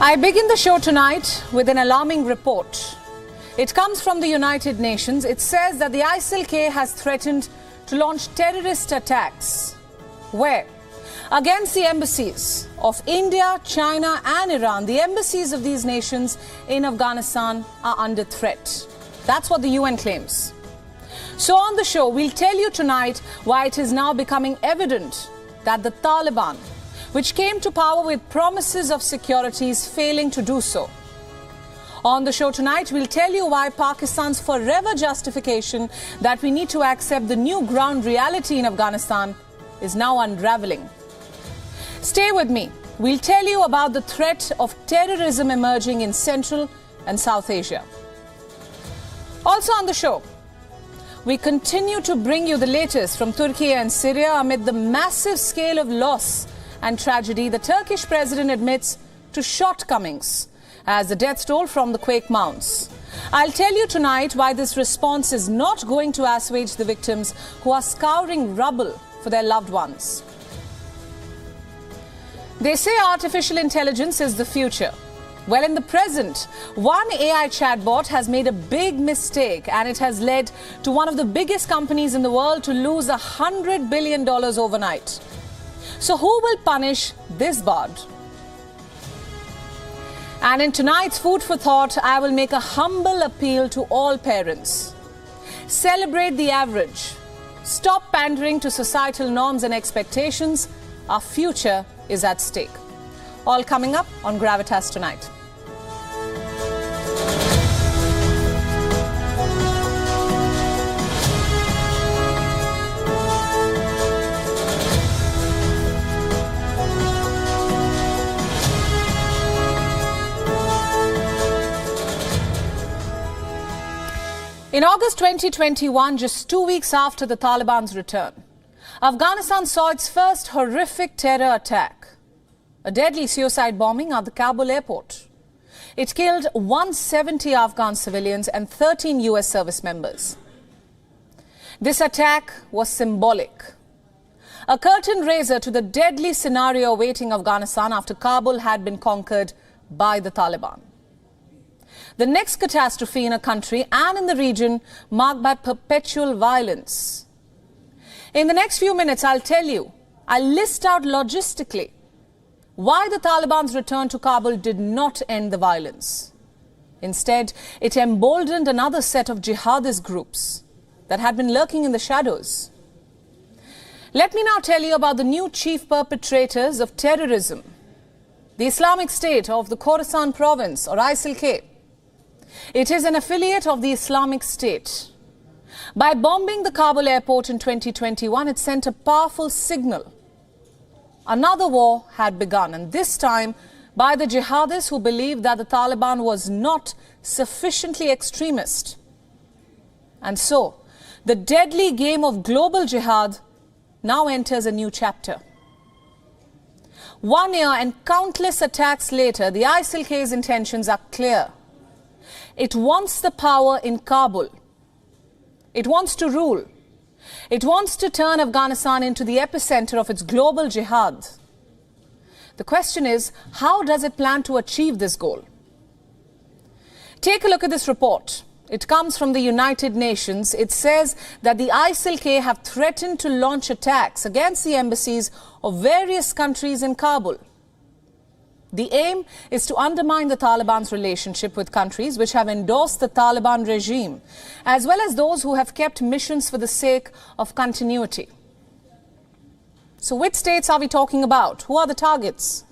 I begin the show tonight with an alarming report. It comes from the United Nations. It says that the ISIL-K has threatened to launch terrorist attacks. Where? Against the embassies of India, China and Iran. The embassies of these nations in Afghanistan are under threat. That's what the UN claims. So on the show, we'll tell you tonight why it is now becoming evident that the Taliban, which came to power with promises of security, is failing to do so. On the show tonight, we'll tell you why Pakistan's forever justification that we need to accept the new ground reality in Afghanistan is now unraveling. Stay with me. We'll tell you about the threat of terrorism emerging in Central and South Asia. Also on the show, we continue to bring you the latest from Turkey and Syria amid the massive scale of loss and tragedy. The Turkish president admits to shortcomings as the death toll from the quake mounts. I'll tell you tonight why this response is not going to assuage the victims who are scouring rubble for their loved ones. They say artificial intelligence is the future. Well, in the present, one AI chatbot has made a big mistake, and it has led to one of the biggest companies in the world to lose $100 billion overnight. So who will punish this bard? And in tonight's Food for Thought, I will make a humble appeal to all parents. Celebrate the average. Stop pandering to societal norms and expectations. Our future is at stake. All coming up on Gravitas tonight. In August 2021, just 2 weeks after the Taliban's return, Afghanistan saw its first horrific terror attack, a deadly suicide bombing at the Kabul airport. It killed 170 Afghan civilians and 13 US service members. This attack was symbolic, a curtain raiser to the deadly scenario awaiting Afghanistan after Kabul had been conquered by the Taliban. The next catastrophe in a country and in the region marked by perpetual violence. In the next few minutes, I'll list out logistically why the Taliban's return to Kabul did not end the violence. Instead, it emboldened another set of jihadist groups that had been lurking in the shadows. Let me now tell you about the new chief perpetrators of terrorism, the Islamic State of the Khorasan province, or ISIL-K. It is an affiliate of the Islamic State. By bombing the Kabul airport in 2021, it sent a powerful signal. Another war had begun, and this time by the jihadists who believed that the Taliban was not sufficiently extremist. And so, the deadly game of global jihad now enters a new chapter. 1 year and countless attacks later, the ISIL-K's intentions are clear. It wants the power in Kabul. It wants to rule. It wants to turn Afghanistan into the epicenter of its global jihad. The question is, how does it plan to achieve this goal? Take a look at this report. It comes from the United Nations. It says that the ISIL-K have threatened to launch attacks against the embassies of various countries in Kabul. The aim is to undermine the Taliban's relationship with countries which have endorsed the Taliban regime, as well as those who have kept missions for the sake of continuity. So which states are we talking about? Who are the targets?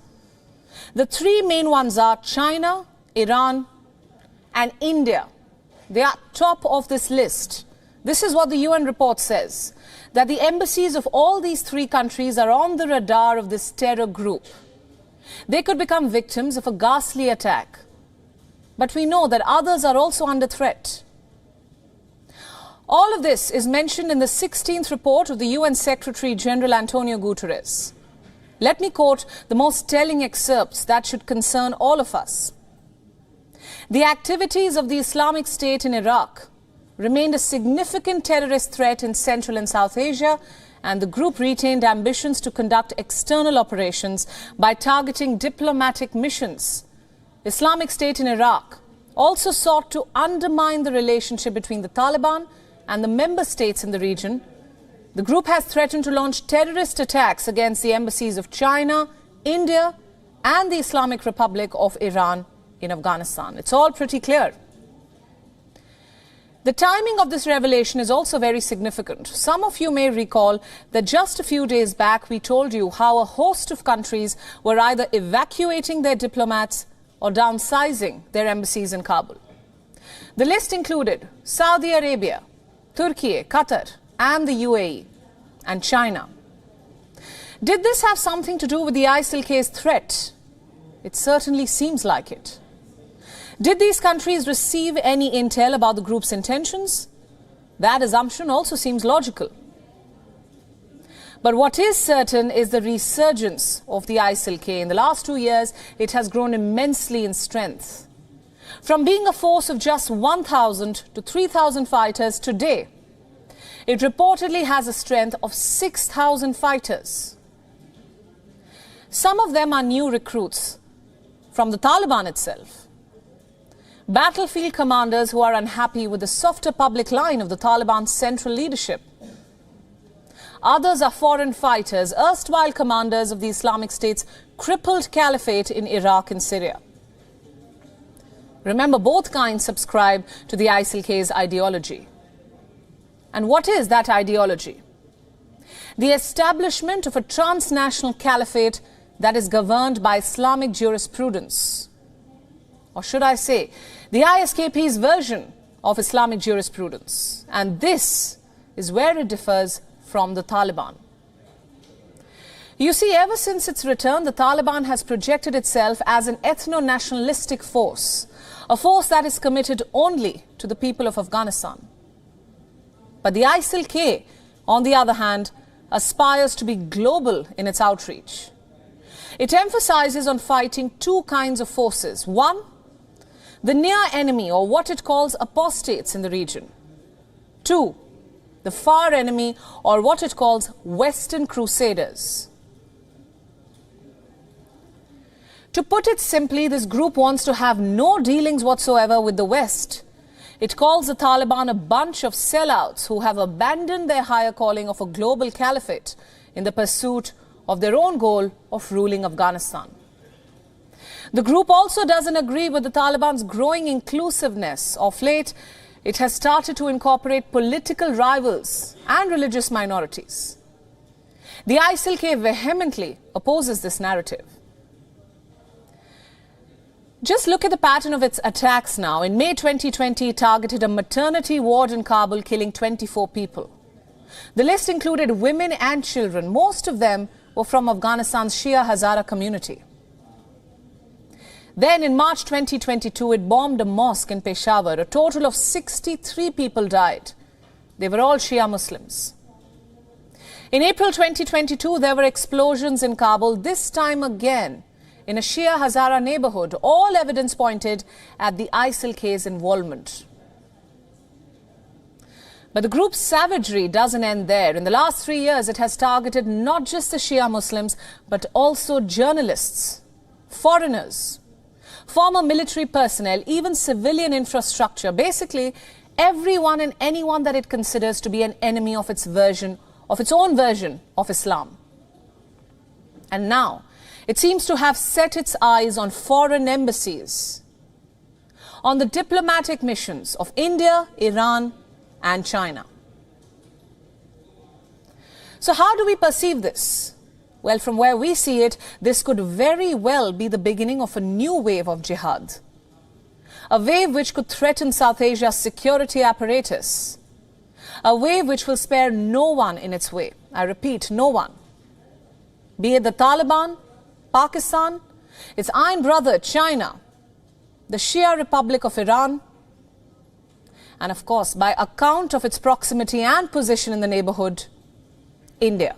The three main ones are China, Iran, and India. They are top of this list. This is what the UN report says, that the embassies of all these three countries are on the radar of this terror group. They could become victims of a ghastly attack. But we know that others are also under threat. All of this is mentioned in the 16th report of the UN Secretary General Antonio Guterres. Let me quote the most telling excerpts that should concern all of us. The activities of the Islamic State in Iraq remained a significant terrorist threat in Central and South Asia, and the group retained ambitions to conduct external operations by targeting diplomatic missions Islamic State in Iraq also sought to undermine the relationship between the Taliban and the member states in the region. The group has threatened to launch terrorist attacks against the embassies of China, India, and the Islamic Republic of Iran in Afghanistan. It's all pretty clear. The timing of this revelation is also very significant. Some of you may recall that just a few days back we told you how a host of countries were either evacuating their diplomats or downsizing their embassies in Kabul. The list included Saudi Arabia, Turkey, Qatar, and the UAE, and China. Did this have something to do with the ISIL-K's threat? It certainly seems like it. Did these countries receive any intel about the group's intentions? That assumption also seems logical. But what is certain is the resurgence of the ISIL-K. In the last 2 years, it has grown immensely in strength. From being a force of just 1,000 to 3,000 fighters today, it reportedly has a strength of 6,000 fighters. Some of them are new recruits from the Taliban itself. Battlefield commanders who are unhappy with the softer public line of the Taliban's central leadership. Others are foreign fighters, erstwhile commanders of the Islamic State's crippled caliphate in Iraq and Syria. Remember, both kinds subscribe to the ISIL-K's ideology. And what is that ideology? The establishment of a transnational caliphate that is governed by Islamic jurisprudence. Or should I say, the ISKP's version of Islamic jurisprudence. And this is where it differs from the Taliban. You see, ever since its return, the Taliban has projected itself as an ethno-nationalistic force, a force that is committed only to the people of Afghanistan. But the ISIL-K, on the other hand, aspires to be global in its outreach. It emphasizes on fighting two kinds of forces. One, the near enemy, or what it calls apostates in the region. Two, the far enemy, or what it calls Western crusaders. To put it simply, this group wants to have no dealings whatsoever with the West. It calls the Taliban a bunch of sellouts who have abandoned their higher calling of a global caliphate in the pursuit of their own goal of ruling Afghanistan. The group also doesn't agree with the Taliban's growing inclusiveness. Of late, it has started to incorporate political rivals and religious minorities. The ISIL-K vehemently opposes this narrative. Just look at the pattern of its attacks now. In May 2020, it targeted a maternity ward in Kabul, killing 24 people. The list included women and children. Most of them were from Afghanistan's Shia Hazara community. Then in March 2022, it bombed a mosque in Peshawar. A total of 63 people died. They were all Shia Muslims. In April 2022, there were explosions in Kabul, this time again in a Shia Hazara neighborhood. All evidence pointed at the ISIL-K's involvement. But the group's savagery doesn't end there. In the last 3 years, it has targeted not just the Shia Muslims, but also journalists, foreigners, former military personnel, even civilian infrastructure. Basically, everyone and anyone that it considers to be an enemy of its own version of Islam. And now, it seems to have set its eyes on foreign embassies, on the diplomatic missions of India, Iran, and China. So how do we perceive this? Well, from where we see it, this could very well be the beginning of a new wave of jihad. A wave which could threaten South Asia's security apparatus. A wave which will spare no one in its way. I repeat, no one. Be it the Taliban, Pakistan, its iron brother China, the Shia Republic of Iran, and of course, by account of its proximity and position in the neighborhood, India.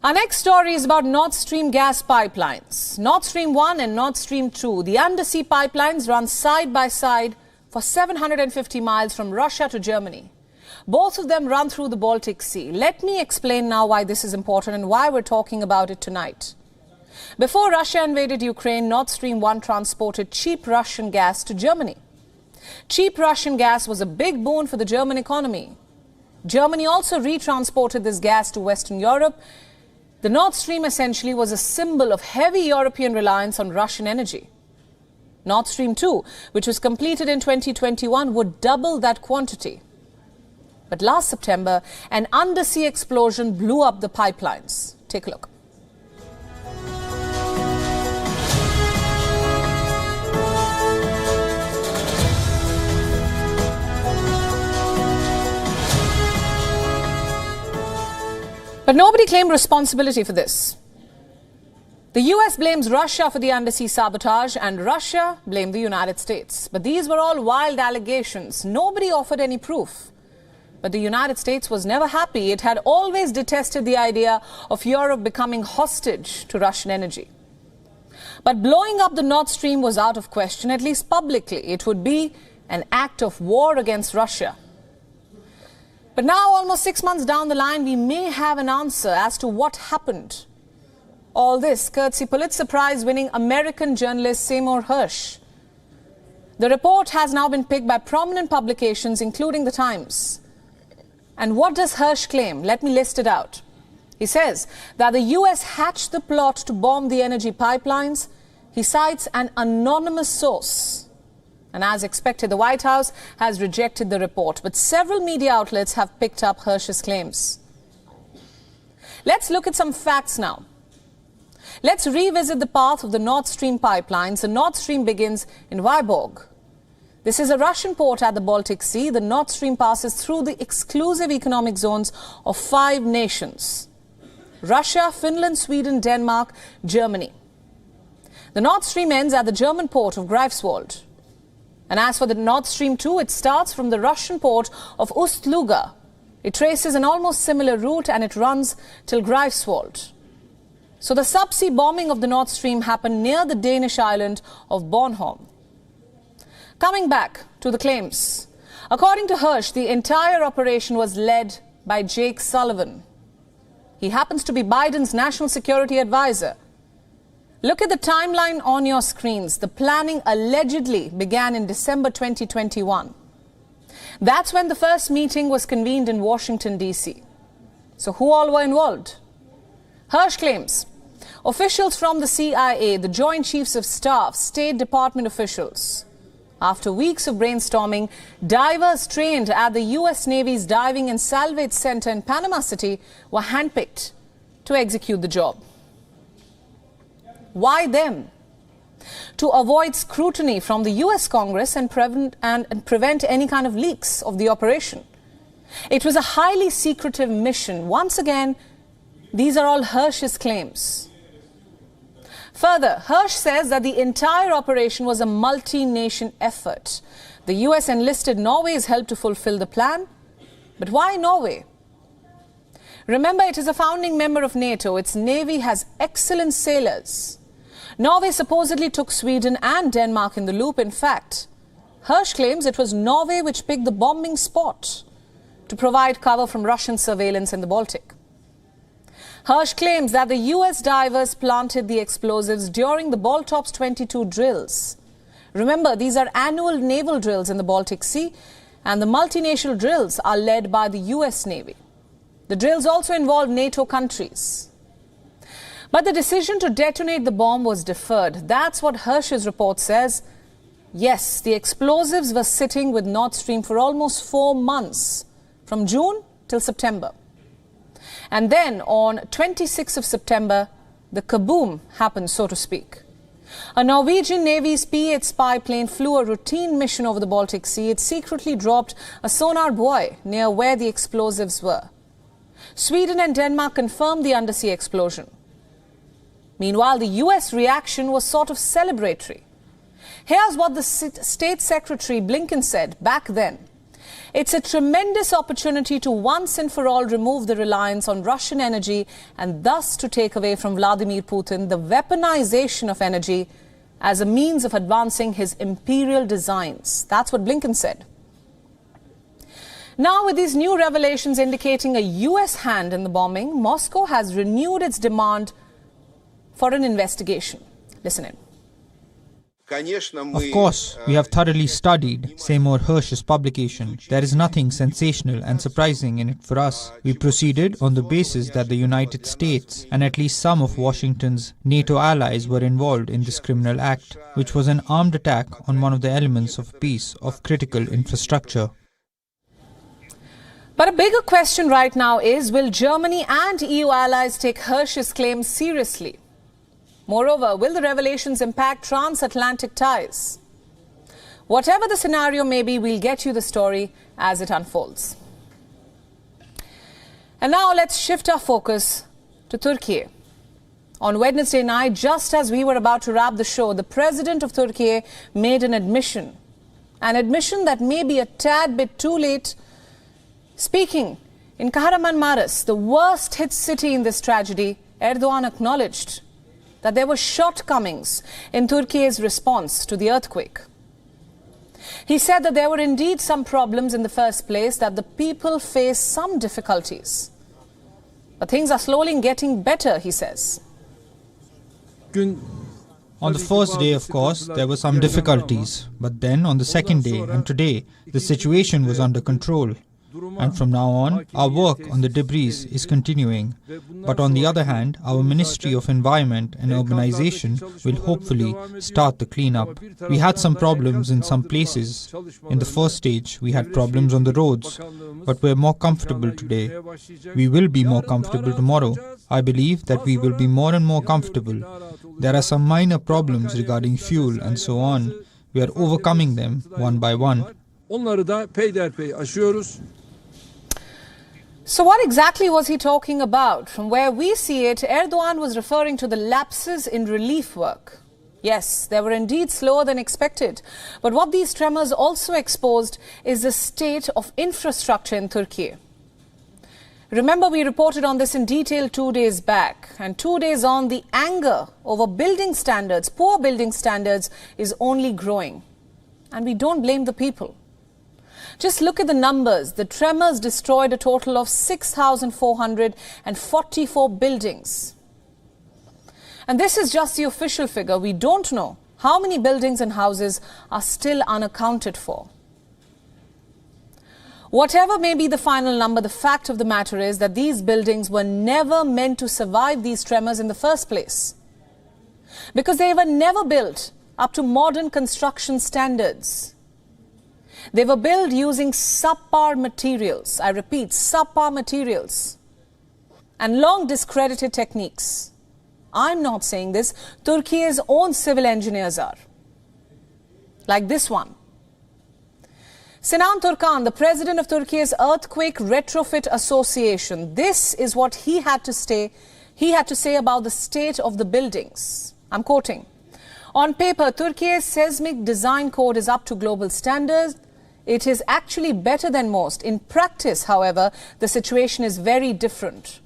Our next story is about Nord Stream gas pipelines. Nord Stream 1 and Nord Stream 2, the undersea pipelines run side by side for 750 miles from Russia to Germany. Both of them run through the Baltic Sea. Let me explain now why this is important and why we're talking about it tonight. Before Russia invaded Ukraine, Nord Stream 1 transported cheap Russian gas to Germany. Cheap Russian gas was a big boon for the German economy. Germany also retransported this gas to Western Europe. The Nord Stream essentially was a symbol of heavy European reliance on Russian energy. Nord Stream 2, which was completed in 2021, would double that quantity. But last September, an undersea explosion blew up the pipelines. Take a look. But nobody claimed responsibility for this. The US blames Russia for the undersea sabotage and Russia blamed the United States. But these were all wild allegations. Nobody offered any proof. But the United States was never happy. It had always detested the idea of Europe becoming hostage to Russian energy. But blowing up the Nord Stream was out of question, at least publicly. It would be an act of war against Russia. But now, almost 6 months down the line, we may have an answer as to what happened. All this courtesy Pulitzer Prize-winning American journalist Seymour Hersh. The report has now been picked by prominent publications, including The Times. And what does Hersh claim? Let me list it out. He says that the US hatched the plot to bomb the energy pipelines. He cites an anonymous source. And as expected, the White House has rejected the report. But several media outlets have picked up Hersh's claims. Let's look at some facts now. Let's revisit the path of the Nord Stream pipelines. The Nord Stream begins in Vyborg. This is a Russian port at the Baltic Sea. The Nord Stream passes through the exclusive economic zones of 5 nations: Russia, Finland, Sweden, Denmark, Germany. The Nord Stream ends at the German port of Greifswald. And as for the Nord Stream 2, it starts from the Russian port of Ust-Luga. It traces an almost similar route and it runs till Greifswald. So the subsea bombing of the Nord Stream happened near the Danish island of Bornholm. Coming back to the claims. According to Hersh, the entire operation was led by Jake Sullivan. He happens to be Biden's national security advisor. Look at the timeline on your screens. The planning allegedly began in December 2021. That's when the first meeting was convened in Washington, D.C. So who all were involved? Hersh claims officials from the CIA, the Joint Chiefs of Staff, State Department officials. After weeks of brainstorming, divers trained at the U.S. Navy's Diving and Salvage Center in Panama City were handpicked to execute the job. Why them? To avoid scrutiny from the US Congress and prevent any kind of leaks of the operation. It was a highly secretive mission. Once again, these are all Hersh's claims. Further, Hersh says that the entire operation was a multi-nation effort. The US enlisted Norway's help to fulfill the plan. But why Norway? Remember, it is a founding member of NATO. Its navy has excellent sailors. Norway supposedly took Sweden and Denmark in the loop. In fact, Hersh claims it was Norway which picked the bombing spot to provide cover from Russian surveillance in the Baltic. Hersh claims that the US divers planted the explosives during the Baltops 22 drills. Remember, these are annual naval drills in the Baltic Sea, and the multinational drills are led by the US Navy. The drills also involve NATO countries. But the decision to detonate the bomb was deferred. That's what Hersh's report says. Yes, the explosives were sitting with Nord Stream for almost 4 months, from June till September. And then on 26th of September, the kaboom happened, so to speak. A Norwegian Navy's P-8 spy plane flew a routine mission over the Baltic Sea. It secretly dropped a sonar buoy near where the explosives were. Sweden and Denmark confirmed the undersea explosion. Meanwhile, the US reaction was sort of celebratory. Here's what the State Secretary Blinken said back then. It's a tremendous opportunity to once and for all remove the reliance on Russian energy and thus to take away from Vladimir Putin the weaponization of energy as a means of advancing his imperial designs. That's what Blinken said. Now, with these new revelations indicating a US hand in the bombing, Moscow has renewed its demand for an investigation. Listen in. Of course, we have thoroughly studied Seymour Hersh's publication. There is nothing sensational and surprising in it for us. We proceeded on the basis that the United States and at least some of Washington's NATO allies were involved in this criminal act, which was an armed attack on one of the elements of peace of critical infrastructure. But a bigger question right now is, will Germany and EU allies take Hersh's claims seriously? Moreover, will the revelations impact transatlantic ties? Whatever the scenario may be, we'll get you the story as it unfolds. And now let's shift our focus to Turkey. On Wednesday night, just as we were about to wrap the show, the president of Turkey made an admission that may be a tad bit too late. Speaking in Kahramanmaraş, the worst hit city in this tragedy, Erdogan acknowledged that there were shortcomings in Turkey's response to the earthquake. He said that there were indeed some problems in the first place, that the people face some difficulties. But things are slowly getting better, he says. On the first day, of course, there were some difficulties. But then on the second day and today, the situation was under control. And from now on, our work on the debris is continuing. But on the other hand, our Ministry of Environment and Urbanization will hopefully start the cleanup. We had some problems in some places. In the first stage, we had problems on the roads. But we're more comfortable today. We will be more comfortable tomorrow. I believe that we will be more and more comfortable. There are some minor problems regarding fuel and so on. We are overcoming them one by one. So what exactly was he talking about? From where we see it, Erdogan was referring to the lapses in relief work. Yes, they were indeed slower than expected. But what these tremors also exposed is the state of infrastructure in Turkey. Remember, we reported on this in detail 2 days back. And 2 days on, the anger over building standards, poor building standards, is only growing. And we don't blame the people. Just look at the numbers. The tremors destroyed a total of 6,444 buildings. And this is just the official figure. We don't know how many buildings and houses are still unaccounted for. Whatever may be the final number, the fact of the matter is that these buildings were never meant to survive these tremors in the first place, because they were never built up to modern construction standards. They were built using subpar materials. I repeat, subpar materials and long discredited techniques. I'm not saying this. Turkey's own civil engineers are. Like this one. Sinan Turkan, the president of Turkey's Earthquake Retrofit Association. This is what he had to say about the state of the buildings. I'm quoting. On paper, Turkey's seismic design code is up to global standards. It is actually better than most. In practice, however, the situation is very different.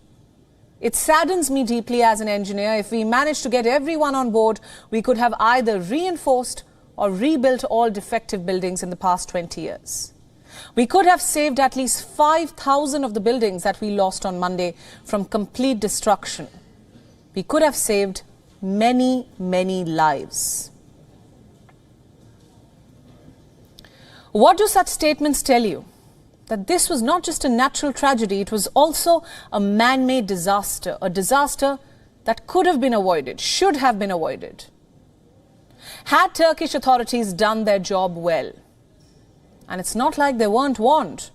It saddens me deeply as an engineer. If we managed to get everyone on board, we could have either reinforced or rebuilt all defective buildings in the past 20 years. We could have saved at least 5,000 of the buildings that we lost on Monday from complete destruction. We could have saved many, many lives. What do such statements tell you? That this was not just a natural tragedy, it was also a man-made disaster, a disaster that could have been avoided, should have been avoided, had Turkish authorities done their job well. And it's not like they weren't warned.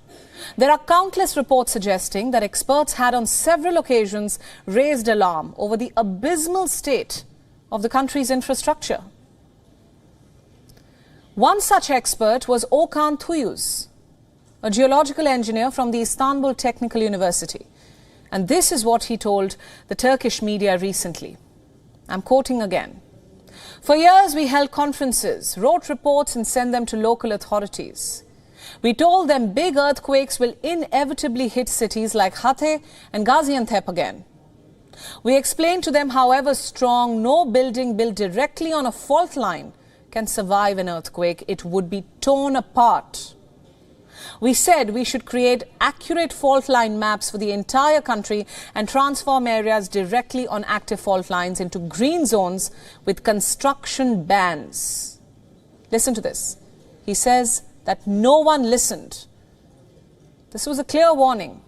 There are countless reports suggesting that experts had on several occasions raised alarm over the abysmal state of the country's infrastructure. One such expert was Okan Tuyuz, a geological engineer from the Istanbul Technical University. And this is what he told the Turkish media recently. I'm quoting again. For years we held conferences, wrote reports and sent them to local authorities. We told them big earthquakes will inevitably hit cities like Hatay and Gaziantep again. We explained to them, however strong, no building built directly on a fault line can survive an earthquake. It would be torn apart. We said we should create accurate fault line maps for the entire country and transform areas directly on active fault lines into green zones with construction bans. Listen to this. He says that no one listened. This was a clear warning.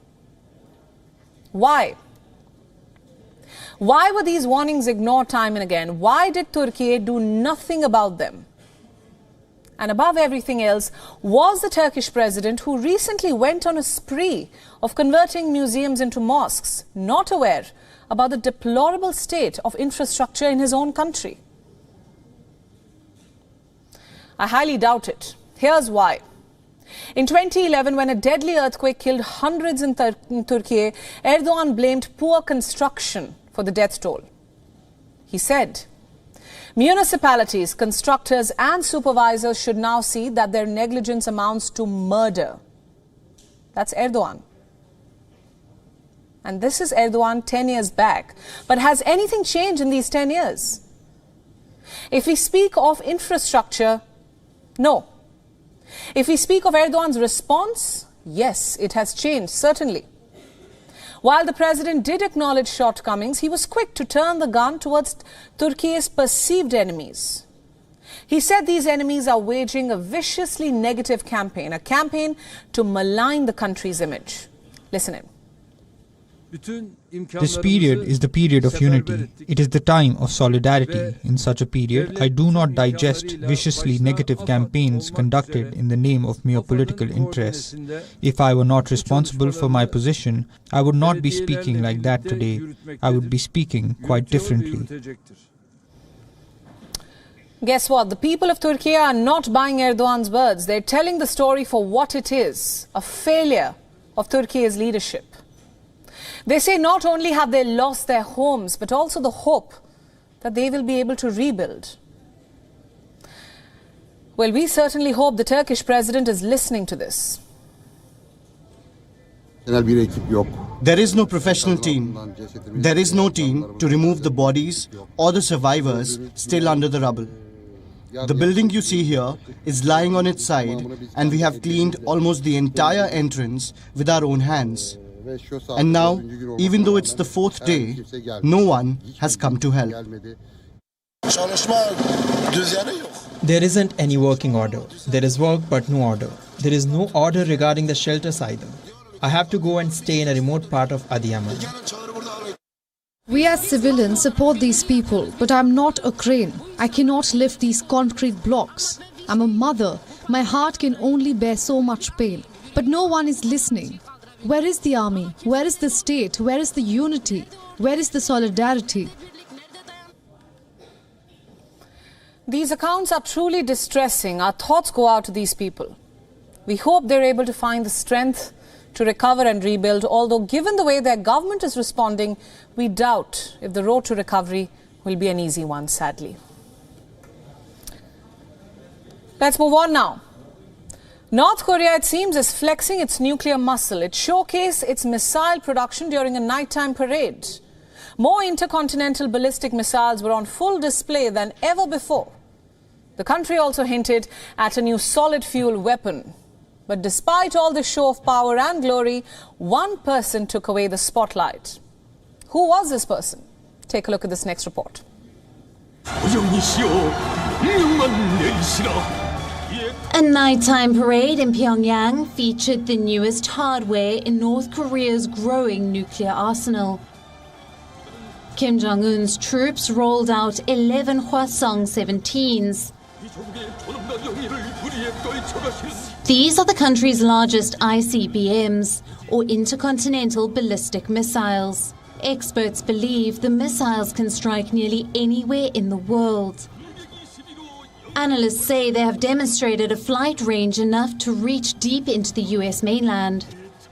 Why? Why were these warnings ignored time and again? Why did Turkey do nothing about them? And above everything else was the Turkish president who recently went on a spree of converting museums into mosques, not aware about the deplorable state of infrastructure in his own country. I highly doubt it. Here's why. In 2011, when a deadly earthquake killed hundreds in Turkey, Erdogan blamed poor construction for the death toll. He said, municipalities, constructors and supervisors should now see that their negligence amounts to murder. That's Erdogan. And this is Erdogan 10 years back. But has anything changed in these 10 years? If we speak of infrastructure, no. If we speak of Erdogan's response, yes, it has changed, certainly. While the president did acknowledge shortcomings, he was quick to turn the gun towards Turkey's perceived enemies. He said these enemies are waging a viciously negative campaign, a campaign to malign the country's image. Listen in. This period is the period of unity. It is the time of solidarity. In such a period, I do not digest viciously negative campaigns conducted in the name of mere political interests. If I were not responsible for my position, I would not be speaking like that today. I would be speaking quite differently. Guess what? The people of Turkey are not buying Erdogan's words. They're telling the story for what it is, a failure of Turkey's leadership. They say not only have they lost their homes, but also the hope that they will be able to rebuild. Well, we certainly hope the Turkish president is listening to this. There is no professional team. There is no team to remove the bodies or the survivors still under the rubble. The building you see here is lying on its side, and we have cleaned almost the entire entrance with our own hands. And now, even though it's the fourth day, no one has come to help. There isn't any working order. There is work but no order. There is no order regarding the shelters either. I have to go and stay in a remote part of Adıyaman. We as civilians support these people, but I'm not a crane. I cannot lift these concrete blocks. I'm a mother. My heart can only bear so much pain. But no one is listening. Where is the army? Where is the state? Where is the unity? Where is the solidarity? These accounts are truly distressing. Our thoughts go out to these people. We hope they're able to find the strength to recover and rebuild, although given the way their government is responding, we doubt if the road to recovery will be an easy one, sadly. Let's move on now. North Korea, it seems, is flexing its nuclear muscle. It showcased its missile production during a nighttime parade. More intercontinental ballistic missiles were on full display than ever before. The country also hinted at a new solid fuel weapon. But despite all this show of power and glory, one person took away the spotlight. Who was this person? Take a look at this next report. A nighttime parade in Pyongyang featured the newest hardware in North Korea's growing nuclear arsenal. Kim Jong-un's troops rolled out 11 Hwasong 17s. These are the country's largest ICBMs, or intercontinental ballistic missiles. Experts believe the missiles can strike nearly anywhere in the world. Analysts say they have demonstrated a flight range enough to reach deep into the US mainland.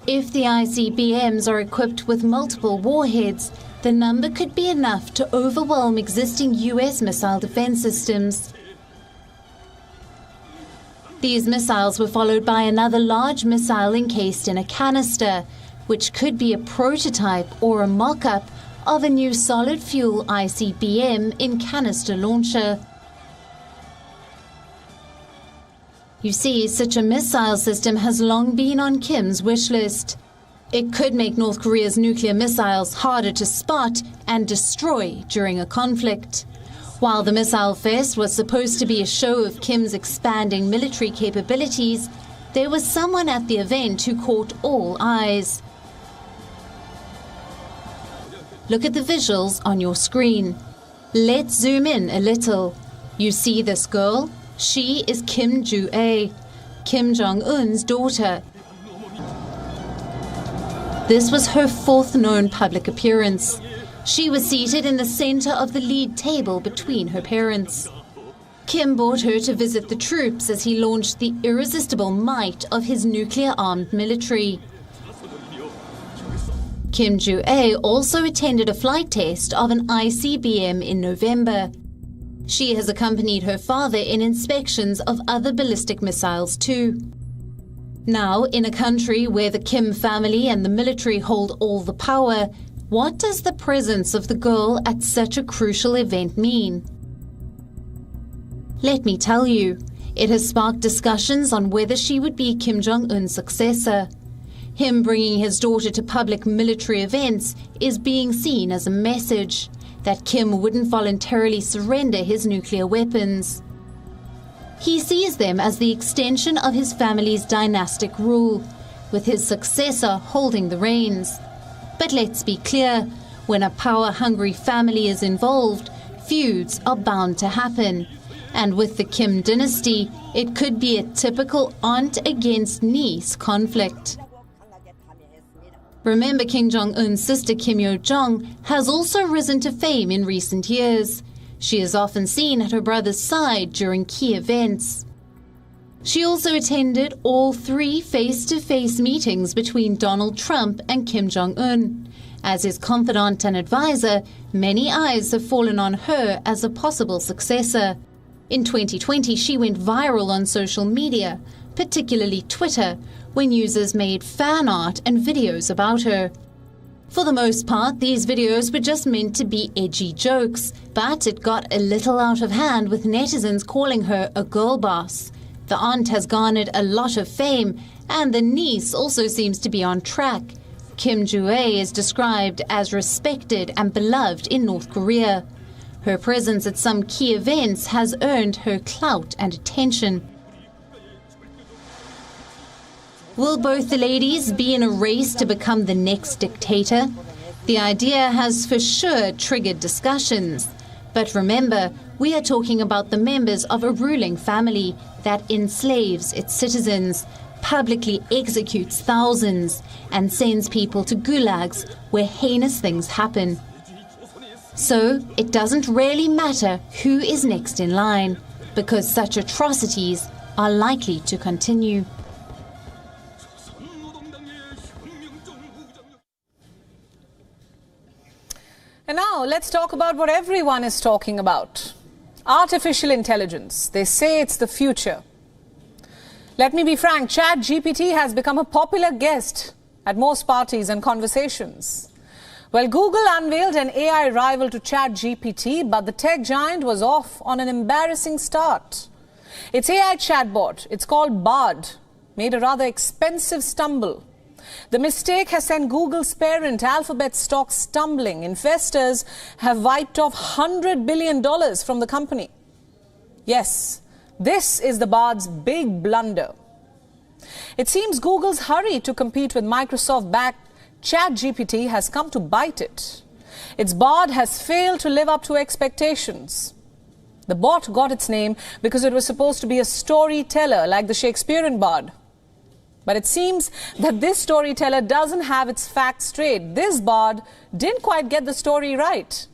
If the ICBMs are equipped with multiple warheads, the number could be enough to overwhelm existing US missile defense systems. These missiles were followed by another large missile encased in a canister, which could be a prototype or a mock-up of a new solid-fuel ICBM in canister launcher. You see, such a missile system has long been on Kim's wish list. It could make North Korea's nuclear missiles harder to spot and destroy during a conflict. While the Missile Fest was supposed to be a show of Kim's expanding military capabilities, there was someone at the event who caught all eyes. Look at the visuals on your screen. Let's zoom in a little. You see this girl? She is Kim Ju-ae, Kim Jong-un's daughter. This was her fourth known public appearance. She was seated in the center of the lead table between her parents. Kim brought her to visit the troops as he launched the irresistible might of his nuclear-armed military. Kim Ju-ae also attended a flight test of an ICBM in November. She has accompanied her father in inspections of other ballistic missiles too. Now, in a country where the Kim family and the military hold all the power, what does the presence of the girl at such a crucial event mean? Let me tell you, it has sparked discussions on whether she would be Kim Jong-un's successor. Him bringing his daughter to public military events is being seen as a message that Kim wouldn't voluntarily surrender his nuclear weapons. He sees them as the extension of his family's dynastic rule, with his successor holding the reins. But let's be clear, when a power-hungry family is involved, feuds are bound to happen. And with the Kim dynasty, it could be a typical aunt against niece conflict. Remember, Kim Jong-un's sister Kim Yo-jong has also risen to fame in recent years. She is often seen at her brother's side during key events. She also attended all 3 face-to-face meetings between Donald Trump and Kim Jong-un. As his confidant and advisor, many eyes have fallen on her as a possible successor. In 2020, she went viral on social media, particularly Twitter, when users made fan art and videos about her. For the most part, these videos were just meant to be edgy jokes, but it got a little out of hand with netizens calling her a girl boss. The aunt has garnered a lot of fame, and the niece also seems to be on track. Kim Ju-ae is described as respected and beloved in North Korea. Her presence at some key events has earned her clout and attention. Will both the ladies be in a race to become the next dictator? The idea has for sure triggered discussions. But remember, we are talking about the members of a ruling family that enslaves its citizens, publicly executes thousands, and sends people to gulags where heinous things happen. So it doesn't really matter who is next in line, because such atrocities are likely to continue. And now let's talk about what everyone is talking about. Artificial intelligence. They say it's the future. Let me be frank, ChatGPT has become a popular guest at most parties and conversations. Well, Google unveiled an AI rival to ChatGPT, but the tech giant was off on an embarrassing start. Its AI chatbot, it's called Bard, made a rather expensive stumble. The mistake has sent Google's parent Alphabet stock stumbling. Investors have wiped off $100 billion from the company. Yes, this is the Bard's big blunder. It seems Google's hurry to compete with Microsoft-backed ChatGPT has come to bite it. Its Bard has failed to live up to expectations. The bot got its name because it was supposed to be a storyteller like the Shakespearean Bard. But it seems that this storyteller doesn't have its facts straight. This Bard didn't quite get the story right.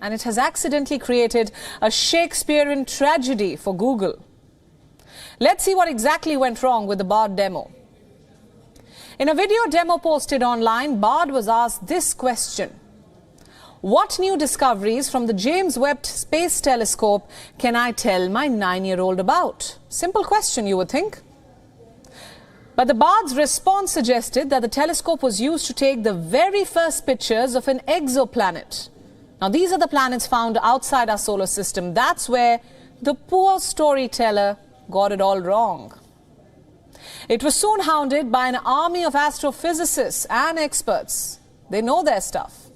And it has accidentally created a Shakespearean tragedy for Google. Let's see what exactly went wrong with the Bard demo. In a video demo posted online, Bard was asked this question. What new discoveries from the James Webb Space Telescope can I tell my 9-year-old about? Simple question, you would think. But the Bard's response suggested that the telescope was used to take the very first pictures of an exoplanet. Now, these are the planets found outside our solar system. That's where the poor storyteller got it all wrong. It was soon hounded by an army of astrophysicists and experts. They know their stuff.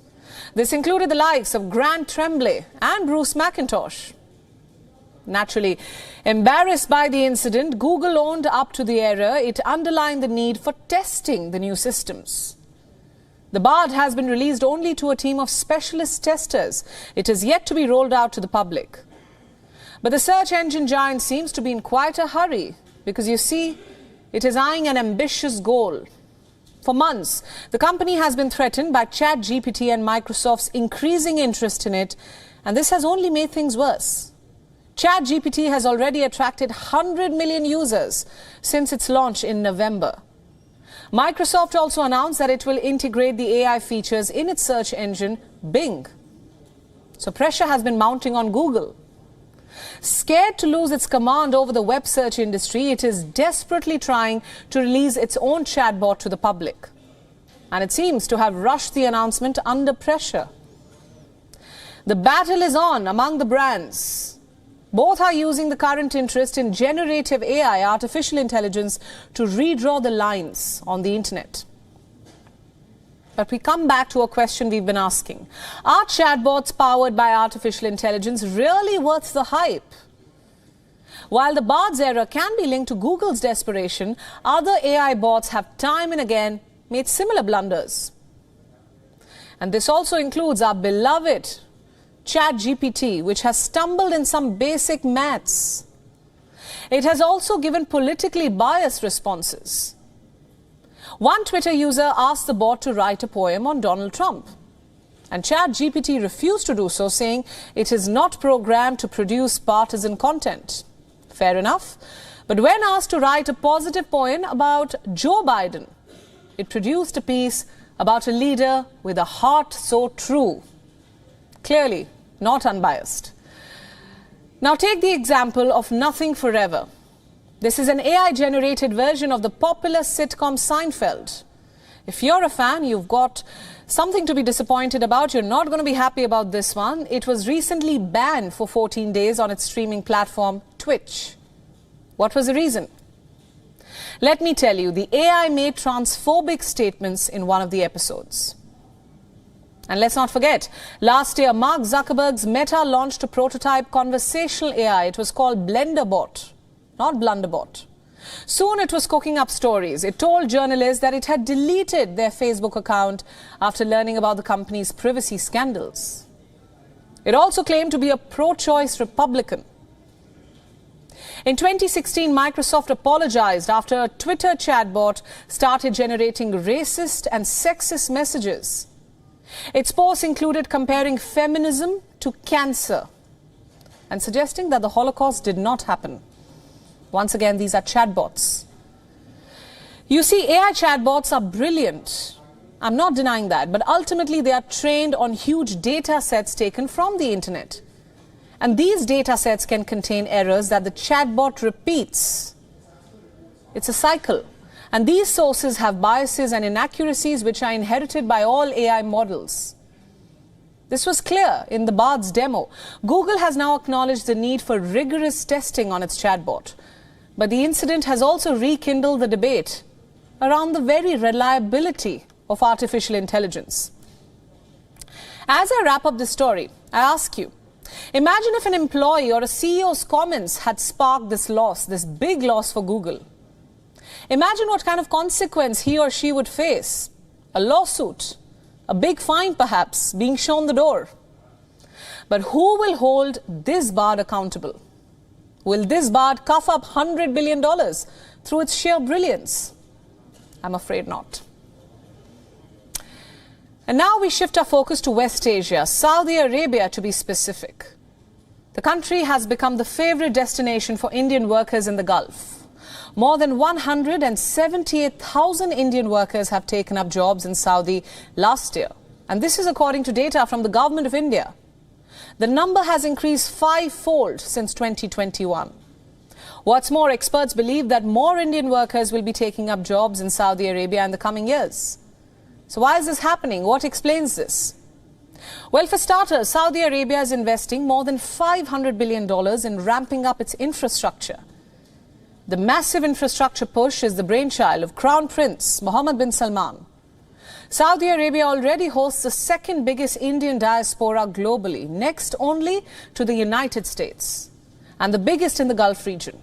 This included the likes of Grant Tremblay and Bruce McIntosh. Naturally, embarrassed by the incident, Google owned up to the error. It underlined the need for testing the new systems. The BARD has been released only to a team of specialist testers. It is yet to be rolled out to the public. But the search engine giant seems to be in quite a hurry because, you see, it is eyeing an ambitious goal. For months, the company has been threatened by ChatGPT and Microsoft's increasing interest in it, and this has only made things worse. ChatGPT has already attracted 100 million users since its launch in November. Microsoft also announced that it will integrate the AI features in its search engine, Bing. So pressure has been mounting on Google. Scared to lose its command over the web search industry, it is desperately trying to release its own chatbot to the public. And it seems to have rushed the announcement under pressure. The battle is on among the brands. Both are using the current interest in generative AI, artificial intelligence, to redraw the lines on the internet. But we come back to a question we've been asking. Are chatbots powered by artificial intelligence really worth the hype? While the BARD's error can be linked to Google's desperation, other AI bots have time and again made similar blunders. And this also includes our beloved ChatGPT, which has stumbled in some basic maths. It has also given politically biased responses. One Twitter user asked the bot to write a poem on Donald Trump, and ChatGPT refused to do so, saying it is not programmed to produce partisan content. Fair enough. But when asked to write a positive poem about Joe Biden, it produced a piece about a leader with a heart so true. Clearly not unbiased. Now take the example of Nothing Forever. This is an AI-generated version of the popular sitcom Seinfeld. If you're a fan, you've got something to be disappointed about. You're not going to be happy about this one. It was recently banned for 14 days on its streaming platform, Twitch. What was the reason? Let me tell you, the AI made transphobic statements in one of the episodes. And let's not forget, last year, Mark Zuckerberg's Meta launched a prototype conversational AI. It was called Blenderbot, not Blunderbot. Soon it was cooking up stories. It told journalists that it had deleted their Facebook account after learning about the company's privacy scandals. It also claimed to be a pro-choice Republican. In 2016, Microsoft apologized after a Twitter chatbot started generating racist and sexist messages. Its posts included comparing feminism to cancer and suggesting that the Holocaust did not happen. Once again, these are chatbots. You see, AI chatbots are brilliant. I'm not denying that, but ultimately they are trained on huge data sets taken from the internet. And these data sets can contain errors that the chatbot repeats. It's a cycle. And these sources have biases and inaccuracies which are inherited by all AI models. This was clear in the BARD's demo. Google has now acknowledged the need for rigorous testing on its chatbot. But the incident has also rekindled the debate around the very reliability of artificial intelligence. As I wrap up this story, I ask you, imagine if an employee or a CEO's comments had sparked this loss, this big loss for Google. Imagine what kind of consequence he or she would face. A lawsuit, a big fine perhaps, being shown the door. But who will hold this BARD accountable? Will this BARD cough up $100 billion through its sheer brilliance? I'm afraid not. And now we shift our focus to West Asia, Saudi Arabia to be specific. The country has become the favorite destination for Indian workers in the Gulf. More than 178,000 Indian workers have taken up jobs in Saudi last year. And this is according to data from the government of India. The number has increased five-fold since 2021. What's more, experts believe that more Indian workers will be taking up jobs in Saudi Arabia in the coming years. So why is this happening? What explains this? Well, for starters, Saudi Arabia is investing more than $500 billion in ramping up its infrastructure. The massive infrastructure push is the brainchild of Crown Prince Mohammed bin Salman. Saudi Arabia already hosts the second biggest Indian diaspora globally, next only to the United States, and the biggest in the Gulf region.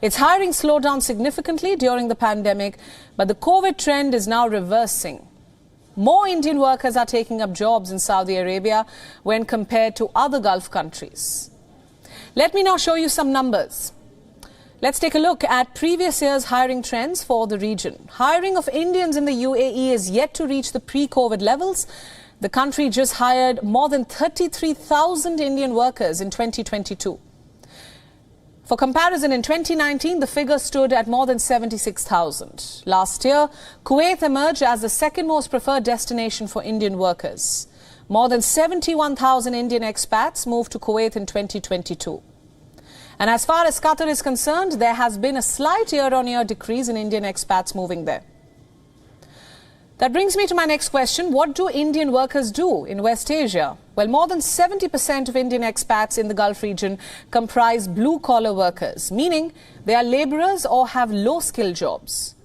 Its hiring slowed down significantly during the pandemic, but the COVID trend is now reversing. More Indian workers are taking up jobs in Saudi Arabia when compared to other Gulf countries. Let me now show you some numbers. Let's take a look at previous year's hiring trends for the region. Hiring of Indians in the UAE is yet to reach the pre-COVID levels. The country just hired more than 33,000 Indian workers in 2022. For comparison, in 2019, the figure stood at more than 76,000. Last year, Kuwait emerged as the second most preferred destination for Indian workers. More than 71,000 Indian expats moved to Kuwait in 2022. And as far as Qatar is concerned, there has been a slight year-on-year decrease in Indian expats moving there. That brings me to my next question. What do Indian workers do in West Asia? Well, more than 70% of Indian expats in the Gulf region comprise blue-collar workers, meaning they are labourers or have low-skill jobs.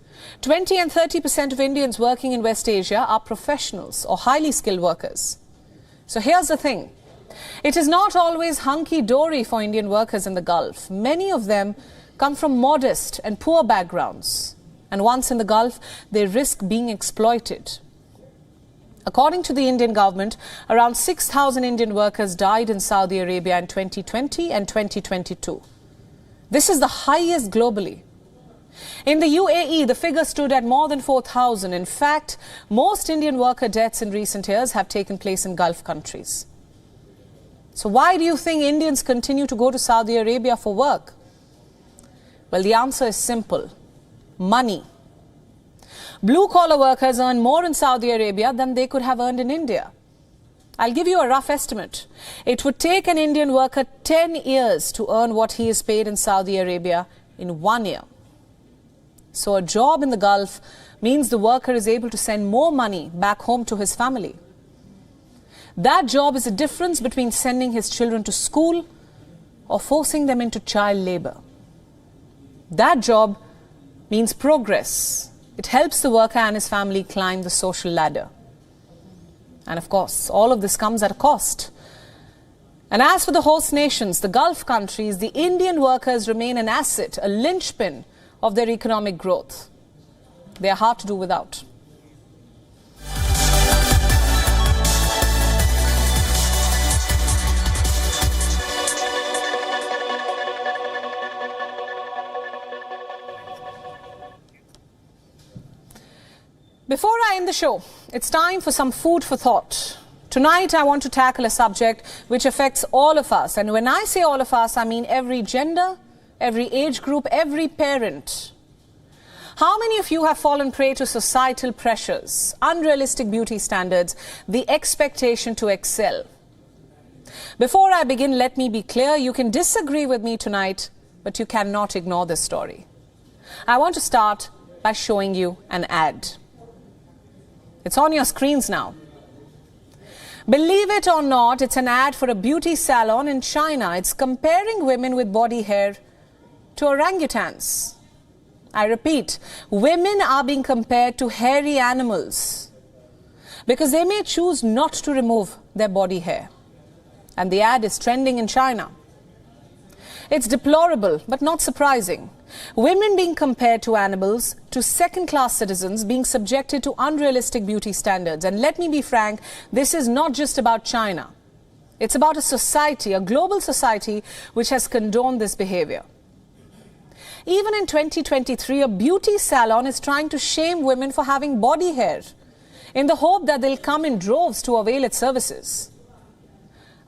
20 and 30% of Indians working in West Asia are professionals or highly skilled workers. So here's the thing. It is not always hunky-dory for Indian workers in the Gulf. Many of them come from modest and poor backgrounds. And once in the Gulf, they risk being exploited. According to the Indian government, around 6,000 Indian workers died in Saudi Arabia in 2020 and 2022. This is the highest globally. In the UAE, the figure stood at more than 4,000. In fact, most Indian worker deaths in recent years have taken place in Gulf countries. So why do you think Indians continue to go to Saudi Arabia for work? Well, the answer is simple. Money. Blue-collar workers earn more in Saudi Arabia than they could have earned in India. I'll give you a rough estimate. It would take an Indian worker 10 years to earn what he is paid in Saudi Arabia in 1 year. So a job in the Gulf means the worker is able to send more money back home to his family. That job is the difference between sending his children to school or forcing them into child labor. That job means progress. It helps the worker and his family climb the social ladder. And of course, all of this comes at a cost. And as for the host nations, the Gulf countries, the Indian workers remain an asset, a linchpin of their economic growth. They are hard to do without. Before I end the show, it's time for some food for thought. Tonight, I want to tackle a subject which affects all of us. And when I say all of us, I mean every gender, every age group, every parent. How many of you have fallen prey to societal pressures, unrealistic beauty standards, the expectation to excel? Before I begin, let me be clear. You can disagree with me tonight, but you cannot ignore this story. I want to start by showing you an ad. It's on your screens now. Believe it or not, it's an ad for a beauty salon in China. It's comparing women with body hair to orangutans. I repeat, women are being compared to hairy animals because they may choose not to remove their body hair. And the ad is trending in China. It's deplorable, but not surprising. Women being compared to animals, to second-class citizens being subjected to unrealistic beauty standards. And let me be frank, this is not just about China. It's about a society, a global society, which has condoned this behavior. Even in 2023, a beauty salon is trying to shame women for having body hair in the hope that they'll come in droves to avail its services.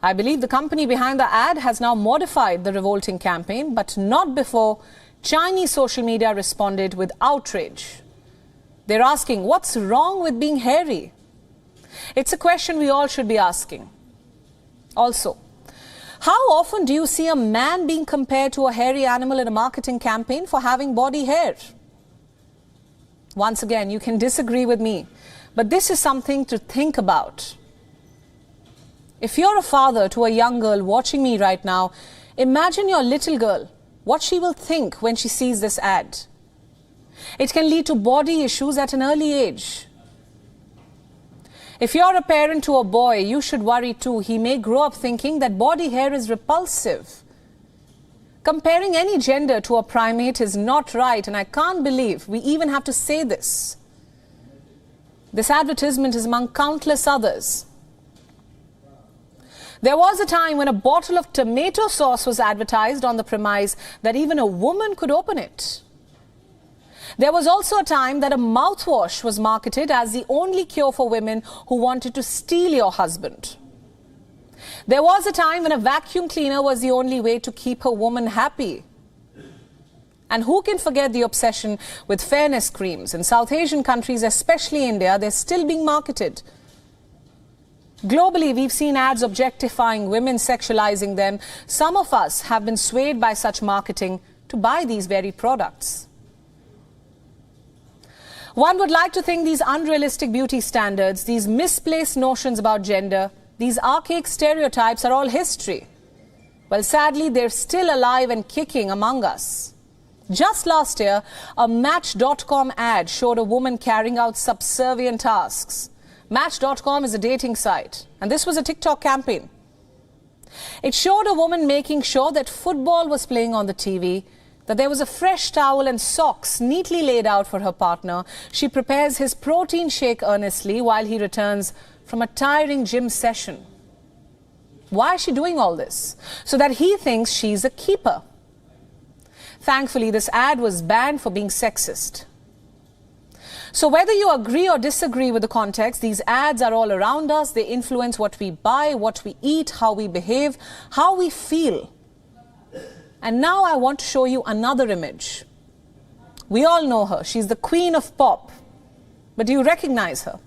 I believe the company behind the ad has now modified the revolting campaign, but not before Chinese social media responded with outrage. They're asking, what's wrong with being hairy? It's a question we all should be asking. Also, how often do you see a man being compared to a hairy animal in a marketing campaign for having body hair? Once again, you can disagree with me, but this is something to think about. If you're a father to a young girl watching me right now, imagine your little girl what she will think when she sees this ad. It can lead to body issues at an early age. If you're a parent to a boy, you should worry too. He may grow up thinking that body hair is repulsive. Comparing any gender to a primate is not right, and I can't believe we even have to say this. This advertisement is among countless others. There was a time when a bottle of tomato sauce was advertised on the premise that even a woman could open it. There was also a time that a mouthwash was marketed as the only cure for women who wanted to steal your husband. There was a time when a vacuum cleaner was the only way to keep a woman happy. And who can forget the obsession with fairness creams? In South Asian countries, especially India, they're still being marketed. Globally, we've seen ads objectifying women, sexualizing them. Some of us have been swayed by such marketing to buy these very products. One would like to think these unrealistic beauty standards, these misplaced notions about gender, these archaic stereotypes are all history. Well, sadly, they're still alive and kicking among us. Just last year, a Match.com ad showed a woman carrying out subservient tasks. Match.com is a dating site, and this was a TikTok campaign. It showed a woman making sure that football was playing on the TV, that there was a fresh towel and socks neatly laid out for her partner. She prepares his protein shake earnestly while he returns from a tiring gym session. Why is she doing all this? So that he thinks she's a keeper. Thankfully, this ad was banned for being sexist. So whether you agree or disagree with the context, these ads are all around us. They influence what we buy, what we eat, how we behave, how we feel. And now I want to show you another image. We all know her. She's the queen of pop. But do you recognize her?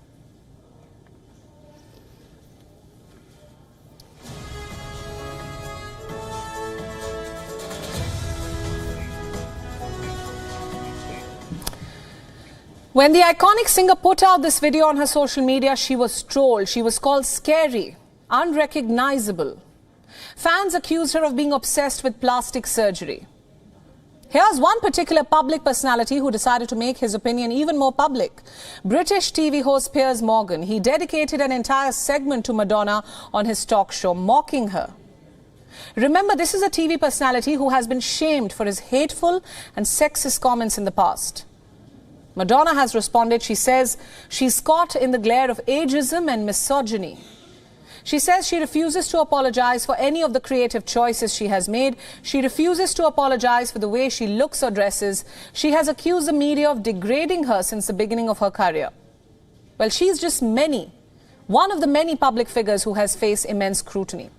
When the iconic singer put out this video on her social media, she was trolled. She was called scary, unrecognizable. Fans accused her of being obsessed with plastic surgery. Here's one particular public personality who decided to make his opinion even more public. British TV host Piers Morgan. He dedicated an entire segment to Madonna on his talk show, mocking her. Remember, this is a TV personality who has been shamed for his hateful and sexist comments in the past. Madonna has responded. She says she's caught in the glare of ageism and misogyny. She says she refuses to apologize for any of the creative choices she has made. She refuses to apologize for the way she looks or dresses. She has accused the media of degrading her since the beginning of her career. Well, she's just one of the many public figures who has faced immense scrutiny.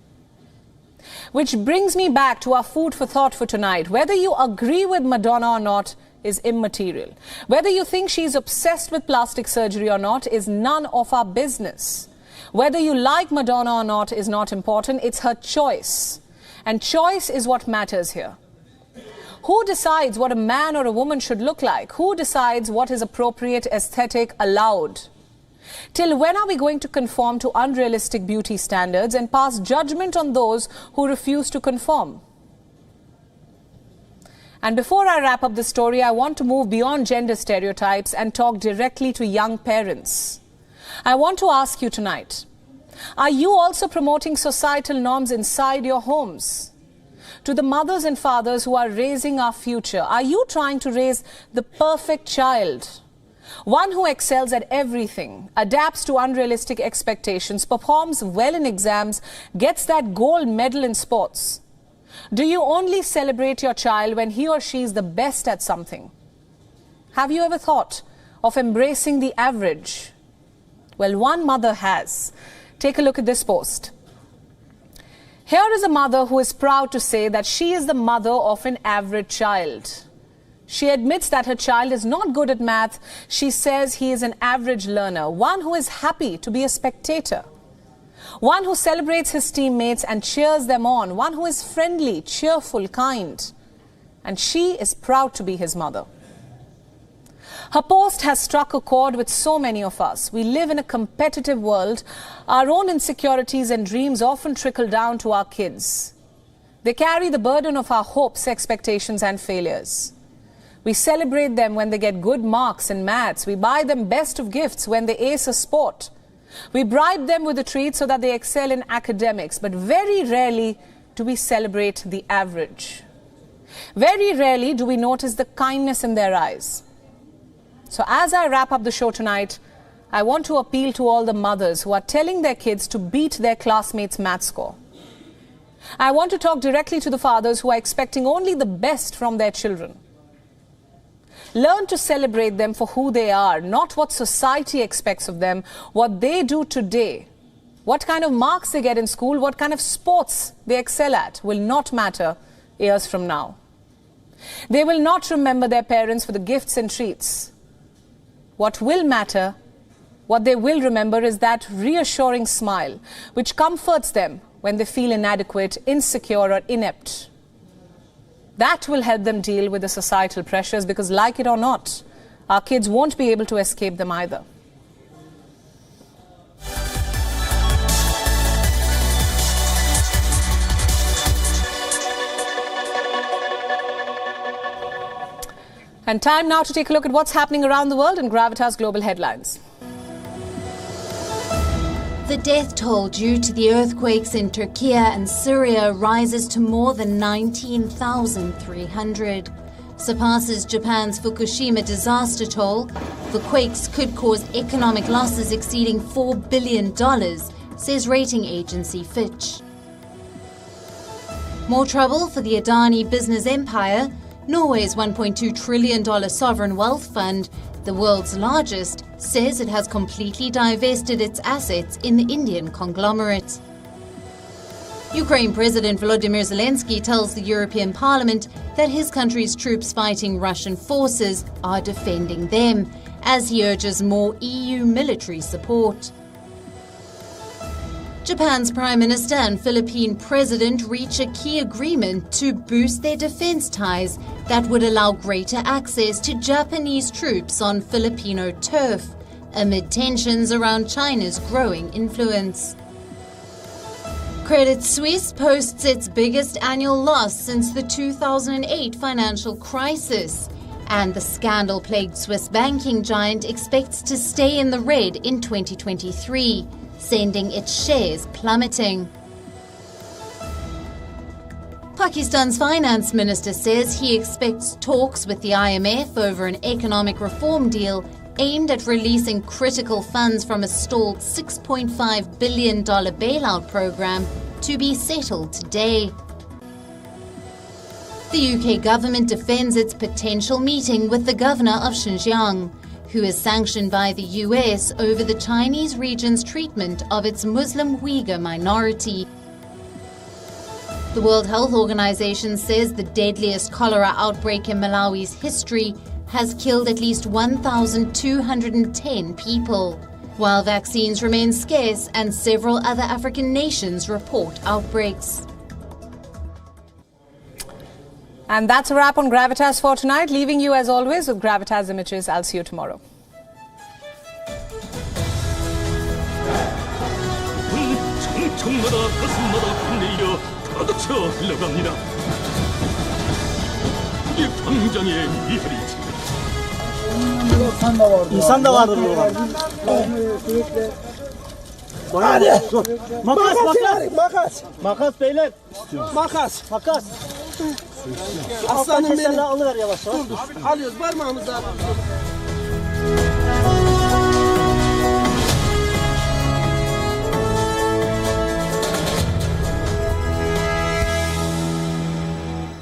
Which brings me back to our food for thought for tonight. Whether you agree with Madonna or not is immaterial. Whether you think she's obsessed with plastic surgery or not is none of our business. Whether you like Madonna or not is not important. It's her choice. And choice is what matters here. Who decides what a man or a woman should look like? Who decides what is appropriate, aesthetic, allowed? Till when are we going to conform to unrealistic beauty standards and pass judgment on those who refuse to conform? And before I wrap up the story, I want to move beyond gender stereotypes and talk directly to young parents. I want to ask you tonight, are you also promoting societal norms inside your homes? To the mothers and fathers who are raising our future, are you trying to raise the perfect child? One who excels at everything, adapts to unrealistic expectations, performs well in exams, gets that gold medal in sports. Do you only celebrate your child when he or she is the best at something? Have you ever thought of embracing the average? Well, one mother has. Take a look at this post. Here is a mother who is proud to say that she is the mother of an average child. She admits that her child is not good at math. She says he is an average learner, one who is happy to be a spectator, one who celebrates his teammates and cheers them on, one who is friendly, cheerful, kind. And she is proud to be his mother. Her post has struck a chord with so many of us. We live in a competitive world. Our own insecurities and dreams often trickle down to our kids. They carry the burden of our hopes, expectations and failures. We celebrate them when they get good marks in maths. We buy them best of gifts when they ace a sport. We bribe them with a treat so that they excel in academics. But very rarely do we celebrate the average. Very rarely do we notice the kindness in their eyes. So as I wrap up the show tonight, I want to appeal to all the mothers who are telling their kids to beat their classmates' math score. I want to talk directly to the fathers who are expecting only the best from their children. Learn to celebrate them for who they are, not what society expects of them, what they do today. What kind of marks they get in school, what kind of sports they excel at will not matter years from now. They will not remember their parents for the gifts and treats. What will matter, what they will remember is that reassuring smile which comforts them when they feel inadequate, insecure or inept. That will help them deal with the societal pressures because, like it or not, our kids won't be able to escape them either. And time now to take a look at what's happening around the world in Gravitas Global Headlines. The death toll due to the earthquakes in Turkey and Syria rises to more than 19,300. Surpasses Japan's Fukushima disaster toll. The quakes could cause economic losses exceeding $4 billion, says rating agency Fitch. More trouble for the Adani business empire. Norway's $1.2 trillion sovereign wealth fund, the world's largest, says it has completely divested its assets in the Indian conglomerate. Ukraine President Volodymyr Zelensky tells the European Parliament that his country's troops fighting Russian forces are defending them, as he urges more EU military support. Japan's Prime Minister and Philippine President reach a key agreement to boost their defense ties that would allow greater access to Japanese troops on Filipino turf, amid tensions around China's growing influence. Credit Suisse posts its biggest annual loss since the 2008 financial crisis, and the scandal-plagued Swiss banking giant expects to stay in the red in 2023. Sending its shares plummeting. Pakistan's finance minister says he expects talks with the IMF over an economic reform deal aimed at releasing critical funds from a stalled $6.5 billion bailout program to be settled today. The UK government defends its potential meeting with the governor of Xinjiang, who is sanctioned by the US over the Chinese region's treatment of its Muslim Uyghur minority. The World Health Organization says the deadliest cholera outbreak in Malawi's history has killed at least 1,210 people, while vaccines remain scarce and several other African nations report outbreaks. And that's a wrap on Gravitas for tonight, leaving you as always with Gravitas Images. I'll see you tomorrow. İnsan da vardır burada. Hadi. Makas. Makas beyler. Makas. Aslanım beni. Alıver yavaş yavaş. Alıyoruz parmağımızı abi.